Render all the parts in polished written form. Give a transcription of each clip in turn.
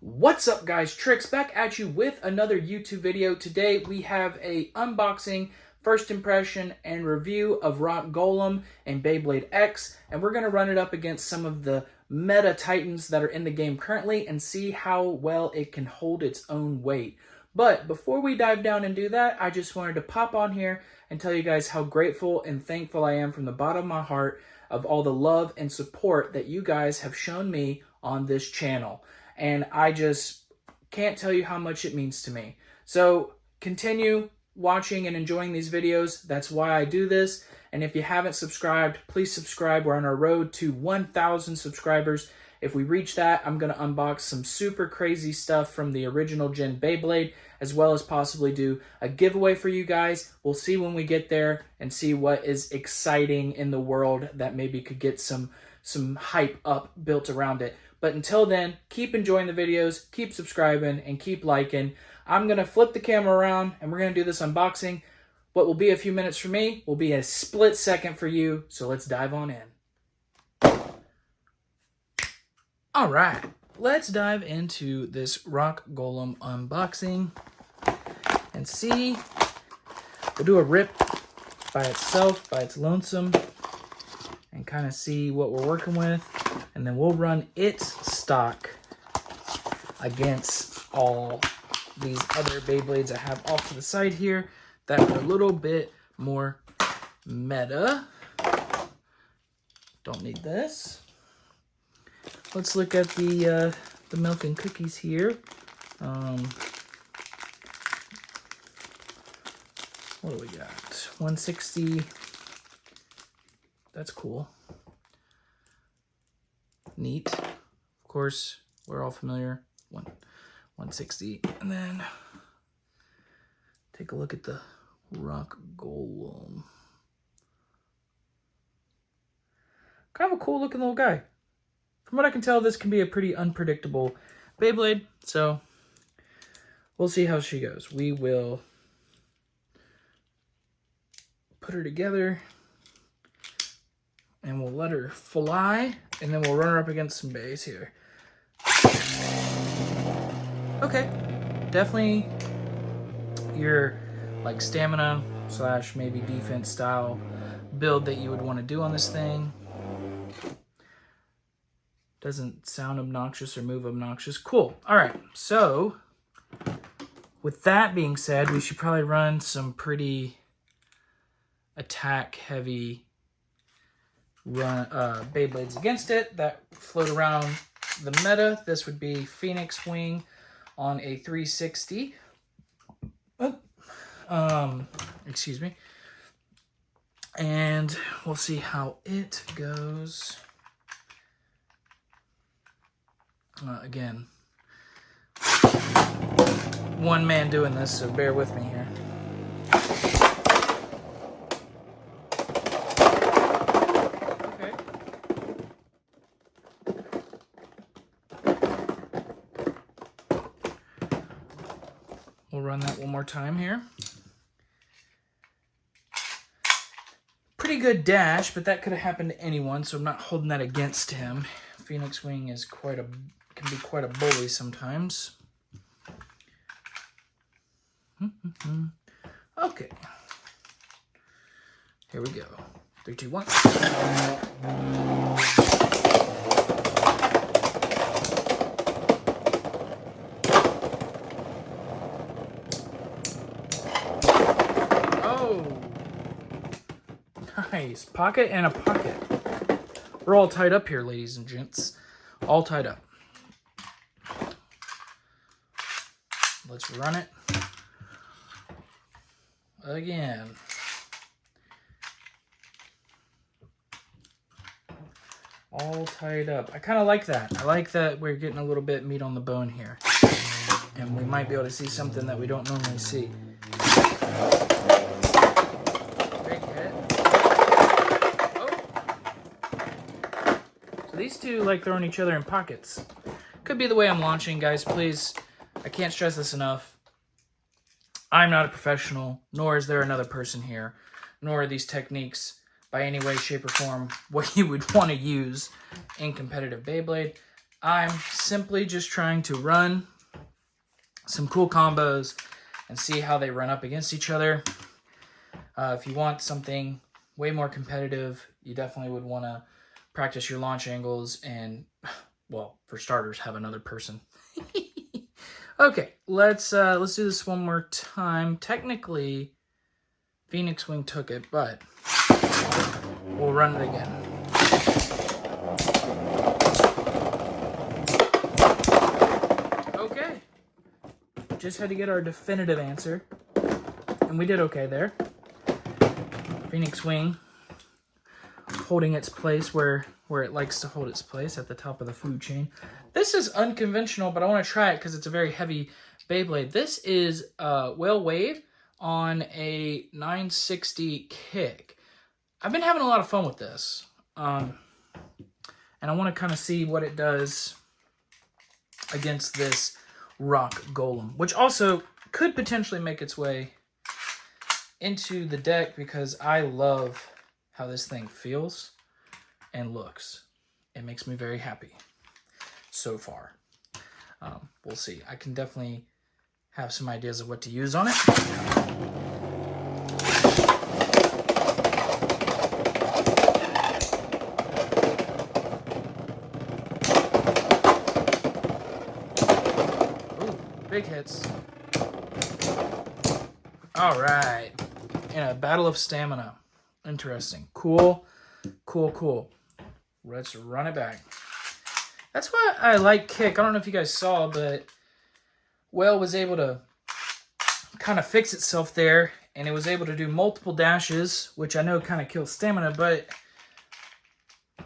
What's up, guys? Tricks back at you with another YouTube video. Today we have a unboxing, first impression, and review of Rock Golem and Beyblade X, and we're going to run it up against some of the meta titans that are in the game currently and see how well it can hold its own weight. But before we dive down and do that, I just wanted to pop on here and tell you guys how grateful and thankful I am from the bottom of my heart of all the love and support that you guys have shown me on this channel. And I just can't tell you how much it means to me. So continue watching and enjoying these videos. That's why I do this. And if you haven't subscribed, please subscribe. We're on our road to 1,000 subscribers. If we reach that, I'm going to unbox some super crazy stuff from the original Gen Beyblade, as well as possibly do a giveaway for you guys. We'll see when we get there and see what is exciting in the world that maybe could get some hype up built around it. But until then, keep enjoying the videos, keep subscribing, and keep liking. I'm going to flip the camera around, and we're going to do this unboxing. What will be a few minutes for me will be a split second for you, so let's dive on in. All right, let's dive into this Rock Golem unboxing and see. We'll do a rip by itself, by its lonesome, and kind of see what we're working with. And then we'll run its stock against all these other Beyblades I have off to the side here that are a little bit more meta. Don't need this. Let's look at the milk and cookies here. What do we got? 160. That's cool. Neat. Of course, we're all familiar. 160. And then take a look at the Rock Golem. Kind of a cool looking little guy. From what I can tell, this can be a pretty unpredictable Beyblade, so we'll see how she goes. We will put her together and we'll let her fly, and then we'll run her up against some bays here. Okay, definitely your like stamina / maybe defense style build that you would want to do on this thing. Doesn't sound obnoxious or move obnoxious. Cool. All right, so with that being said, we should probably run some pretty attack heavy Beyblades against it that float around the meta. This would be Phoenix Wing on a 360. Excuse me. And we'll see how it goes. Again, one man doing this, so bear with me here. We'll run that one more time here. Pretty good dash, but that could have happened to anyone, so I'm not holding that against him. Phoenix Wing is can be quite a bully sometimes. Okay. Here we go. 3, 2, 1. Nice. Pocket and a pocket. We're all tied up here, ladies and gents. All tied up. Let's run it again. All tied up. I kind of like that. I like that we're getting a little bit meat on the bone here. And we might be able to see something that we don't normally see. These two like throwing each other in pockets. Could be the way I'm launching, guys. Please, I can't stress this enough. I'm not a professional, nor is there another person here, nor are these techniques by any way, shape, or form what you would want to use in competitive Beyblade. I'm simply just trying to run some cool combos and see how they run up against each other. If you want something way more competitive, you definitely would want to practice your launch angles and, well, for starters, have another person. Okay, let's do this one more time. Technically, Phoenix Wing took it, but we'll run it again. Okay, just had to get our definitive answer, and we did okay there. Phoenix Wing holding its place where it likes to hold its place, at the top of the food chain. This is unconventional, but I want to try it because it's a very heavy Beyblade. This is Whale Wave on a 960 kick. I've been having a lot of fun with this. And I want to kind of see what it does against this Rock Golem, which also could potentially make its way into the deck because I love how this thing feels and looks. It makes me very happy so far. We'll see. I can definitely have some ideas of what to use on it. Ooh, big hits. All right. In a battle of stamina. Interesting. Cool. Cool, cool. Let's run it back. That's why I like kick. I don't know if you guys saw, but Whale was able to kind of fix itself there, and it was able to do multiple dashes, which I know kind of kills stamina, but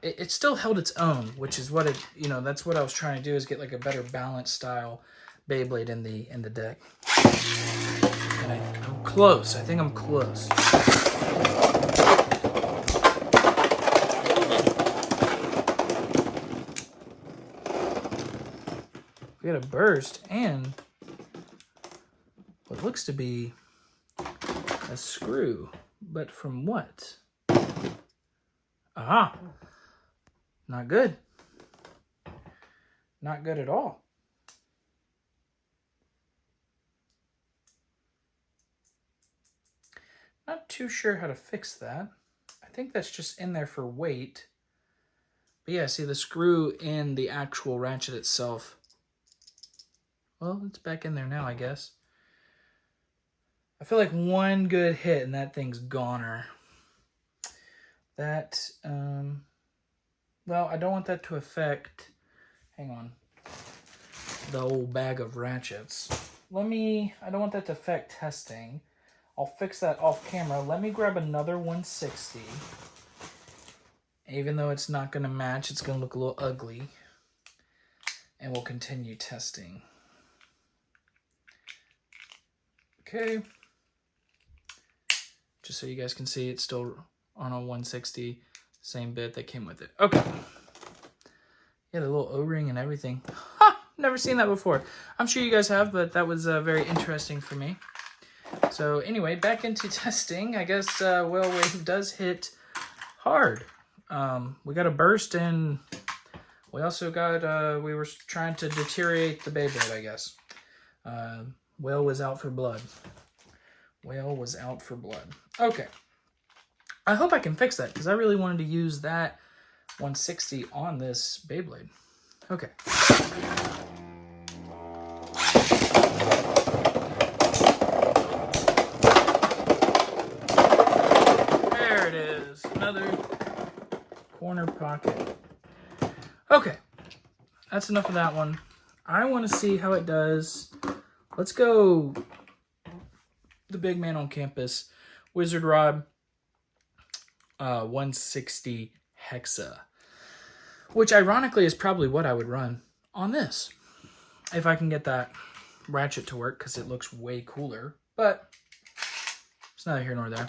it still held its own, which is what it, you know, that's what I was trying to do, is get like a better balanced style Beyblade in the deck. And I'm close. I think I'm close. We got a burst and what looks to be a screw, but from what? Aha! Not good. Not good at all. Not too sure how to fix that. I think that's just in there for weight. But yeah, see the screw in the actual ratchet itself. Well, it's back in there now, I guess. I feel like one good hit and that thing's goner. That, well, I don't want that to affect, hang on, the old bag of ratchets. I don't want that to affect testing. I'll fix that off camera. Let me grab another 160. Even though it's not going to match, it's going to look a little ugly. And we'll continue testing. Okay. Just so you guys can see, it's still on a 160. Same bit that came with it. Okay. Yeah, the little O-ring and everything. Ha! Never seen that before. I'm sure you guys have, but that was very interesting for me. So anyway, back into testing. I guess Whale Wave does hit hard. We got a burst, and we also got, we were trying to deteriorate the Beyblade, I guess. Whale was out for blood. Whale was out for blood. Okay. I hope I can fix that, because I really wanted to use that 160 on this Beyblade. Okay. There it is. Another corner pocket. Okay. That's enough of that one. I want to see how it does. Let's go the big man on campus, Wizard Rod 160 Hexa, which ironically is probably what I would run on this if I can get that ratchet to work, because it looks way cooler, but it's neither here nor there.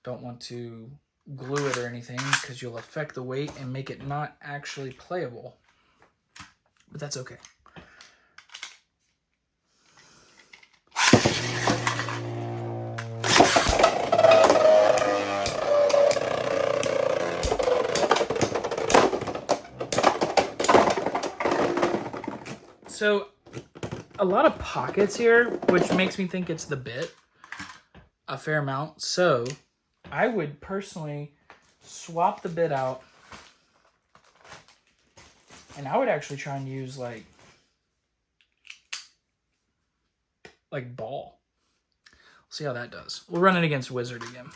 Don't want to glue it or anything because you'll affect the weight and make it not actually playable, but that's okay. So a lot of pockets here, which makes me think it's the bit a fair amount. So I would personally swap the bit out, and I would actually try and use like ball. See how that does. We'll run it against Wizard again.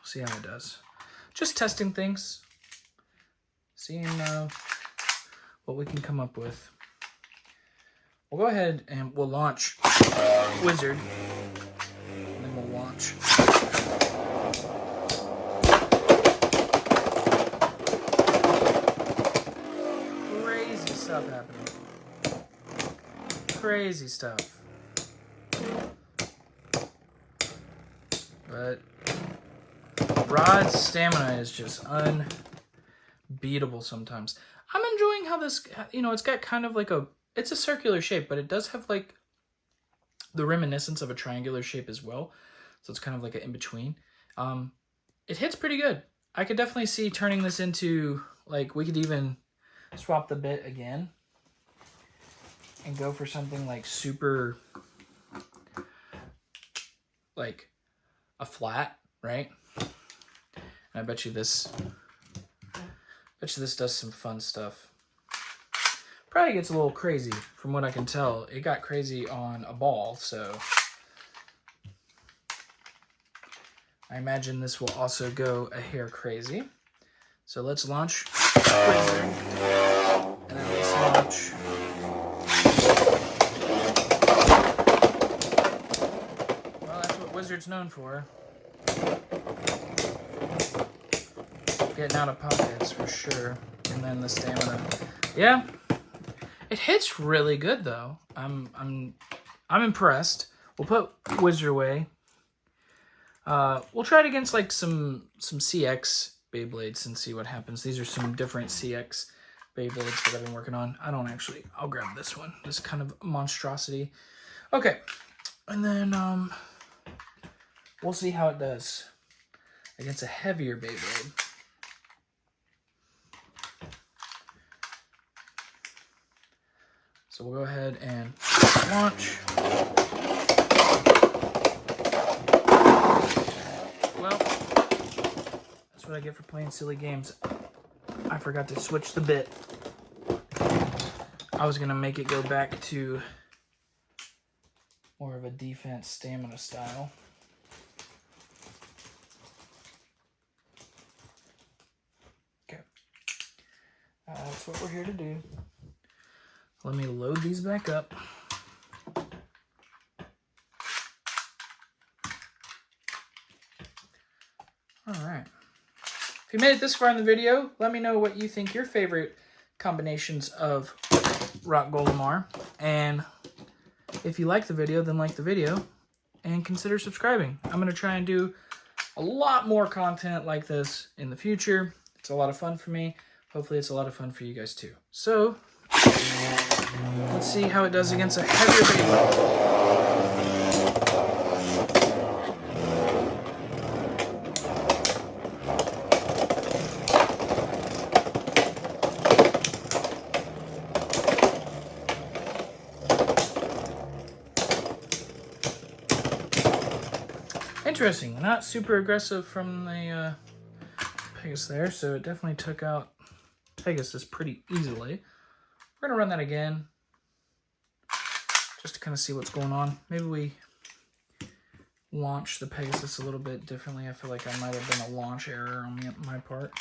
See how it does. Just testing things. Seeing what we can come up with. We'll go ahead and we'll launch Wizard. And then we'll launch. Crazy stuff happening. Crazy stuff. But Rod's stamina is just unbeatable sometimes. I'm enjoying how this, it's got kind of like it's a circular shape, but it does have like the reminiscence of a triangular shape as well. So it's kind of like an in-between. It hits pretty good. I could definitely see turning this into, like, we could even swap the bit again and go for something like super, like a flat, right? And I bet you this does some fun stuff. Probably gets a little crazy from what I can tell. It got crazy on a ball, so I imagine this will also go a hair crazy. So let's launch Wizard, and then let's launch well, that's what Wizard's known for. Getting out of pockets for sure. And then the stamina. Yeah. It hits really good though. I'm impressed. We'll put Wizard away. We'll try it against like some CX Beyblades and see what happens. These are some different CX Beyblades that I've been working on. I'll grab this one. This kind of monstrosity. Okay. And then we'll see how it does against a heavier Beyblade. So we'll go ahead and launch. Well, that's what I get for playing silly games. I forgot to switch the bit. I was gonna make it go back to more of a defense stamina style. Okay. That's what we're here to do. Let me load these back up. All right. If you made it this far in the video, let me know what you think your favorite combinations of Rock Golem are. And if you like the video, then like the video and consider subscribing. I'm going to try and do a lot more content like this in the future. It's a lot of fun for me. Hopefully it's a lot of fun for you guys too. So let's see how it does against a heavier Beyblade. Interesting, not super aggressive from the Pegasus there, so it definitely took out Pegasus pretty easily. We're going to run that again, just to kind of see what's going on. Maybe we launch the Pegasus a little bit differently. I feel like I might have been a launch error on my part.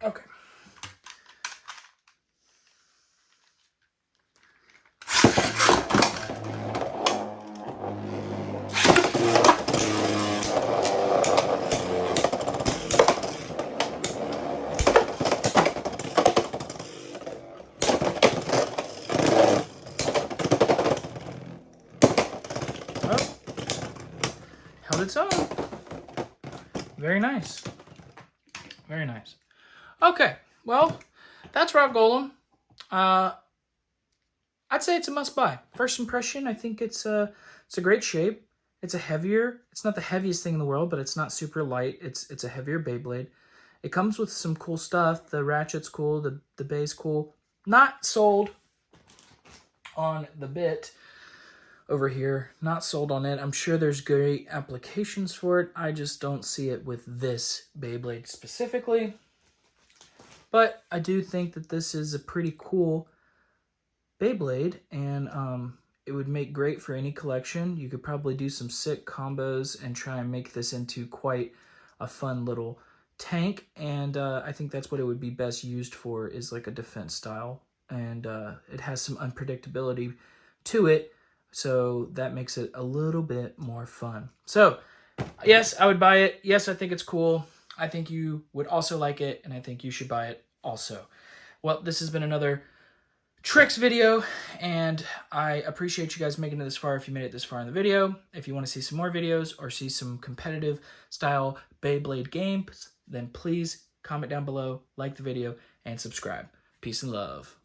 Okay. Held its own. Very nice. Very nice. Okay, well, that's Rock Golem. I'd say it's a must-buy. First impression, I think it's a great shape. It's not the heaviest thing in the world, but it's not super light. It's a heavier Beyblade. It comes with some cool stuff. The ratchet's cool. The bay's cool. Not sold on the bit over here. Not sold on it. I'm sure there's great applications for it. I just don't see it with this Beyblade specifically. But I do think that this is a pretty cool Beyblade, and it would make great for any collection. You could probably do some sick combos and try and make this into quite a fun little tank, and I think that's what it would be best used for, is like a defense style, and it has some unpredictability to it, so that makes it a little bit more fun. So yes, I would buy it. Yes, I think it's cool. I think you would also like it, and I think you should buy it also. Well, this has been another tricks video, and I appreciate you guys making it this far if you made it this far in the video. If you want to see some more videos or see some competitive style Beyblade games, then please comment down below, like the video, and subscribe. Peace and love.